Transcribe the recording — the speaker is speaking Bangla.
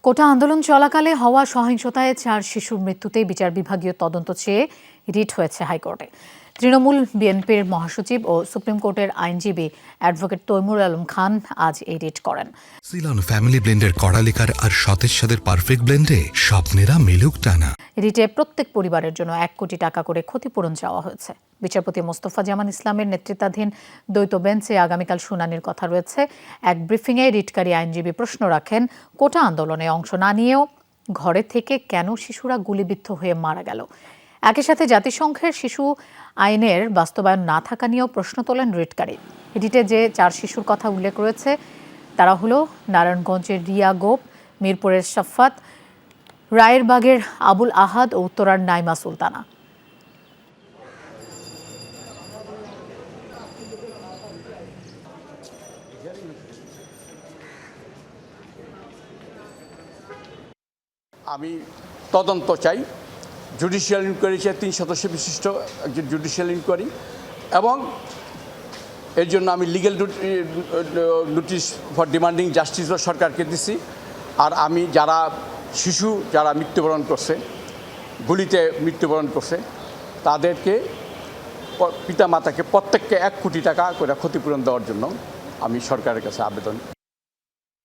কোটা আন্দোলন চলাকালে হওয়া সহিংসতায় 4 শিশুর মৃত্যুতে বিচার বিভাগীয় তদন্ত চেয়ে রিট হয়েছে হাইকোর্টে। তৃণমূল বিএনপির মহাসচিব ও সুপ্রিম কোর্টের আইনজীবী অ্যাডভোকেট তৈমুর আলম খান আজ এই রিট করেন। সিলন ফ্যামিলি ব্লেন্ডের কড়ালিকার আর সতেজ স্বাদের পারফেক্ট ব্লেন্ডে স্বপ্নেরা মিলুক টানা। রিটে প্রত্যেক পরিবারের জন্য 1 কোটি টাকা করে ক্ষতিপূরণ চাওয়া হয়েছে। বিচারপতি মোস্তফা জামান ইসলামের নেতৃত্বাধীন দ্বৈত বেঞ্চে আগামীকাল শুনানির কথা রয়েছে। এক ব্রিফিংয়ে রিটকারী আইনজীবী প্রশ্ন রাখেন, কোটা আন্দোলনে অংশ না নিয়েও ঘরে থেকে কেন শিশুরা গুলিবিদ্ধ হয়ে মারা গেল। একই সাথে জাতিসংঘের শিশু আইনের বাস্তবায়ন না থাকা নিয়েও প্রশ্ন তোলেন রিটকারী। রিটে যে 4 শিশুর কথা উল্লেখ রয়েছে তারা হলো নারায়ণগঞ্জের রিয়া গোপ, মিরপুরের সাফাত, রায়েরবাগের আবুল আহাদ ও উত্তরার নাইমা সুলতানা। আমি তদন্ত চাই। জুডিশিয়াল ইনকোয়ারি চাই, 3 সদস্য বিশিষ্ট একজন জুডিশিয়াল ইনকোয়ারি, এবং এর জন্য আমি লিগ্যাল নোটিশ ফর ডিমান্ডিং জাস্টিসও সরকারকে দিছি। আর আমি যারা মৃত্যুবরণ করছে, গুলিতে মৃত্যুবরণ করছে, তাদেরকে পিতামাতাকে প্রত্যেককে 1 কোটি টাকা করে ক্ষতিপূরণ দেওয়ার জন্য আমি সরকারের কাছে আবেদন